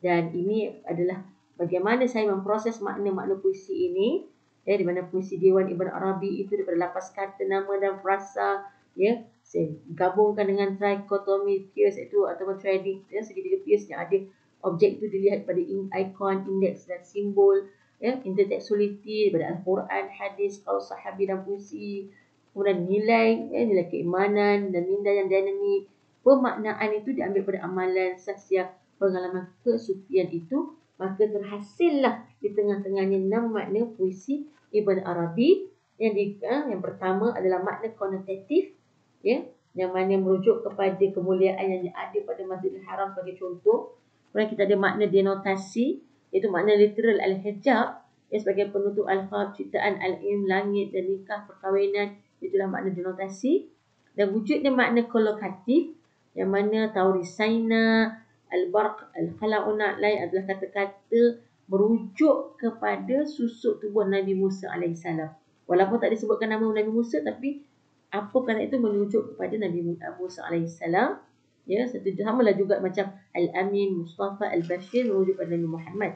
Speaker 2: Dan ini adalah bagaimana saya memproses makna-makna puisi ini, ya, di mana puisi Diwan Ibn Arabi itu daripada lapas kata, nama dan frasa, ya, saya gabungkan dengan trikotomi pierce itu ataupun trading, ya, segitiga pierce yang ada objek itu dilihat pada ikon, indeks dan simbol, ya, intertekstualiti daripada Al-Quran, hadis, qaul sahabi dan puisi, kemudian nilai, ya, nilai keimanan dan minda yang dinamik. Pemaknaan itu diambil pada amalan, saksiah, pengalaman kesufian itu, maka terhasillah di tengah-tengahnya 6 makna puisi Ibn Arabi. Yang pertama adalah makna konotatif, ya, yang mana merujuk kepada kemuliaan yang ada pada Masjidil Haram sebagai contoh. Kemudian kita ada makna denotasi, iaitu makna literal al-hijab, ya, sebagai penutup al-khab, ciptaan al-im, langit dan nikah, perkahwinan, itulah makna denotasi. Dan wujudnya makna kolokatif, yang mana taurisaina, al-barq, al-khala'una lain adalah kata-kata merujuk kepada susuk tubuh Nabi Musa AS. Walaupun tak disebutkan nama Nabi Musa, tapi apa kata itu merujuk kepada Nabi Musa AS. Ya, samalah juga macam Al-Amin, Mustafa, Al-Bashir merujuk kepada Nabi Muhammad.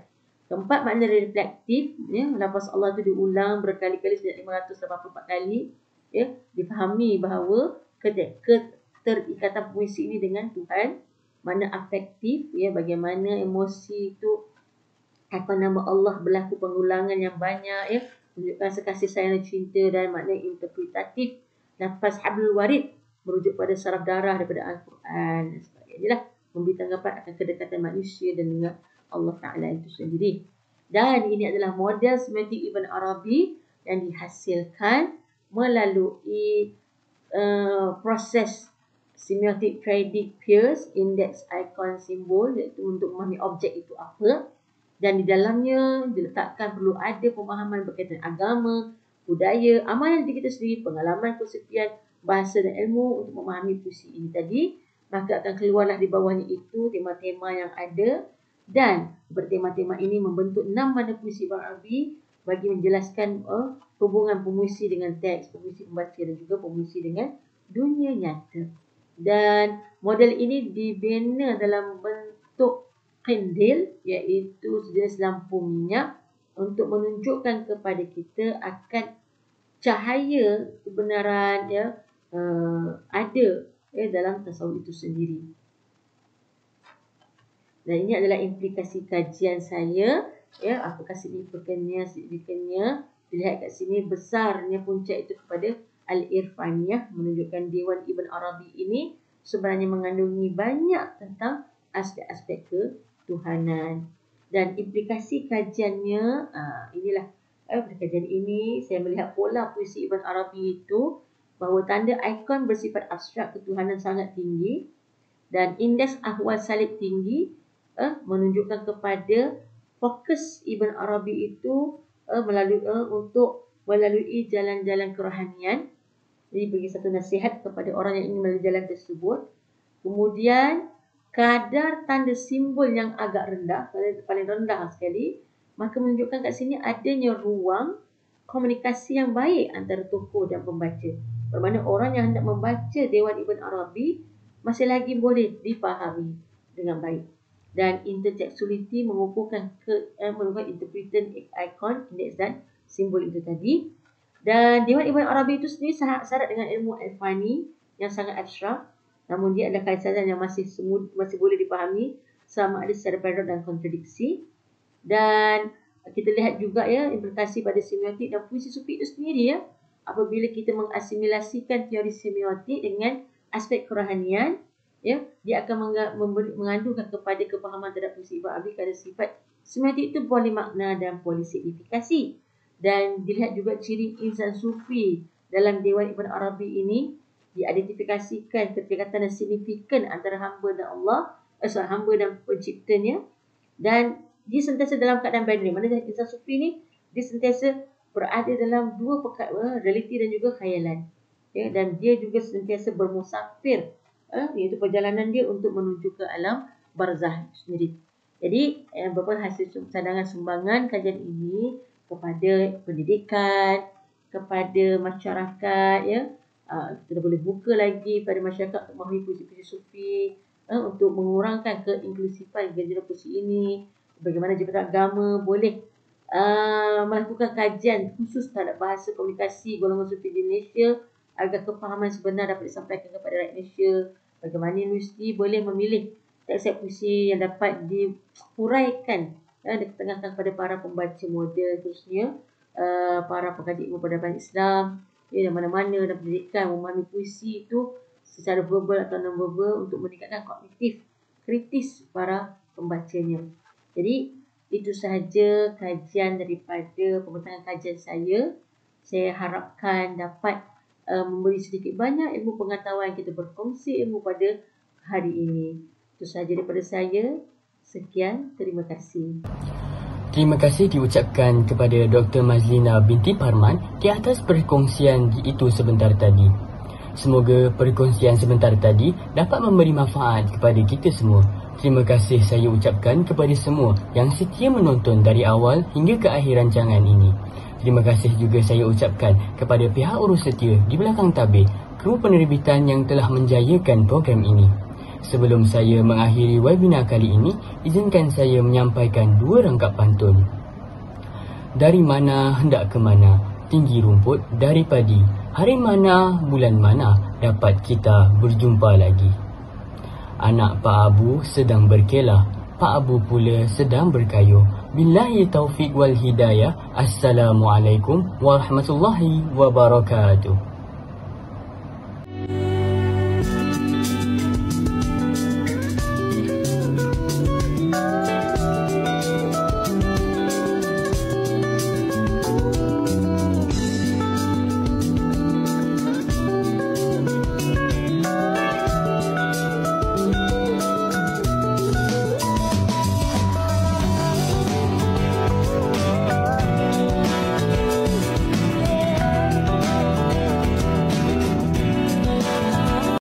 Speaker 2: Keempat, makna reflektif, ya, lafaz Allah itu diulang berkali-kali sebanyak 584 kali, ya, difahami bahawa keterikatan puisi ini dengan Tuhan. Makna afektif, ya, bagaimana emosi itu akan nama Allah berlaku pengulangan yang banyak, ya, menunjukkan rasa kasih sayang dan cinta. Dan makna interpretatif, lafaz hablul warid merujuk pada saraf darah daripada Al-Quran dan sebagainya lah, memberi tanggapan akan kedekatan manusia dan dengan Allah Ta'ala itu sendiri. Dan ini adalah model semiotik Ibn Arabi yang dihasilkan melalui proses semiotik trading peers, indeks, ikon, simbol, iaitu untuk memahami objek itu apa. Dan di dalamnya diletakkan perlu ada pemahaman berkaitan agama, budaya, amalan diri kita sendiri, pengalaman, kesepian, bahasa dan ilmu untuk memahami puisi ini tadi. Maka akan keluarlah di bawahnya itu tema-tema yang ada Dan bertema-tema ini membentuk 6 mana puisi Ibn Arabi bagi menjelaskan hubungan pemuisi dengan teks, pemuisi pembaca dan juga pemuisi dengan dunia nyata. Dan model ini dibina dalam bentuk qindil, iaitu sejenis lampu minyak untuk menunjukkan kepada kita akan cahaya kebenaran ada dalam tasawuf itu sendiri. Dan ini adalah implikasi kajian saya. Apakah signifikannya? Dilihat kat sini besarnya puncak itu kepada Al-Irfaniyah, menunjukkan Dewan Ibn Arabi ini sebenarnya mengandungi banyak tentang aspek-aspek ketuhanan. Dan implikasi kajiannya, inilah pada kajian ini saya melihat pola puisi Ibn Arabi itu bahawa tanda ikon bersifat abstrak ketuhanan sangat tinggi dan indeks ahwal salib tinggi menunjukkan kepada fokus Ibn Arabi itu melalui jalan-jalan kerohanian. Jadi bagi satu nasihat kepada orang yang ingin melalui jalan tersebut. Kemudian kadar tanda simbol yang agak rendah, paling rendah sekali, maka menunjukkan kat sini adanya ruang komunikasi yang baik antara tokoh dan pembaca. Bermakna orang yang hendak membaca Dewan Ibn Arabi masih lagi boleh dipahami dengan baik. Dan intertextuality mengukuhkan interpretation ikon, indeks dan simbol itu tadi. Dan Dewan Ibn Arabi itu sendiri syarat dengan ilmu Irfani yang sangat abstrak. Namun dia adalah kaitan yang masih boleh dipahami sama ada secara paradok dan kontradiksi. Dan kita lihat juga implikasi pada semiotik dan puisi sufi itu sendiri apabila kita mengasimilasikan teori semiotik dengan aspek kerohanian, dia akan mengandungkan kepada kefahaman terhadap puisi Ibn Arabi kerana sifat semiotik itu polimakna dan polisignifikasi. Dan dilihat juga ciri insan sufi dalam Dewan Ibn Arabi ini diidentifikasikan keterikatan dan signifikan antara hamba dan Allah, hamba dan penciptanya. Dan dia sentiasa dalam keadaan binary. Mana insan sufi ni dia sentiasa berada dalam dua perkara, realiti dan juga khayalan. Dan dia juga sentiasa bermusafir, iaitu perjalanan dia untuk menuju ke alam barzah sendiri. Jadi beberapa hasil cadangan sumbangan kajian ini kepada pendidikan, kepada masyarakat, kita boleh buka lagi pada masyarakat untuk memahami puisi-puisi sufi, untuk mengurangkan keinklusifan gejala puisi ini. Bagaimana Jabatan Agama boleh melakukan kajian khusus terhadap bahasa komunikasi golongan sufi di Malaysia agar kefahaman sebenar dapat disampaikan kepada rakyat Malaysia. Bagaimana universiti boleh memilih teks-teks puisi yang dapat dihuraikan dan diketengahkan kepada para pembaca model, khususnya para pengkaji ilmu peradaban Islam, dan mana-mana dalam pendidikan memahami puisi itu secara verbal atau non-verbal untuk meningkatkan kognitif kritis para pembacanya. Jadi itu sahaja kajian daripada pembentangan kajian saya. Saya harapkan dapat memberi sedikit banyak ilmu pengetahuan, kita berkongsi ilmu pada hari ini. Itu sahaja daripada saya. Sekian, terima kasih.
Speaker 1: Terima kasih diucapkan kepada Dr. Mazlina binti Parman di atas perkongsian itu sebentar tadi. Semoga perkongsian sebentar tadi dapat memberi manfaat kepada kita semua. Terima kasih saya ucapkan kepada semua yang setia menonton dari awal hingga ke akhir rancangan ini. Terima kasih juga saya ucapkan kepada pihak urus setia di belakang tabir, kru penerbitan yang telah menjayakan program ini. Sebelum saya mengakhiri webinar kali ini, izinkan saya menyampaikan dua rangkap pantun. Dari mana hendak ke mana, tinggi rumput dari padi. Hari mana, bulan mana, dapat kita berjumpa lagi. Anak Pak Abu sedang berkelah, Pak Abu pula sedang berkayuh. Billahi taufiq wal hidayah. Assalamualaikum warahmatullahi wabarakatuh.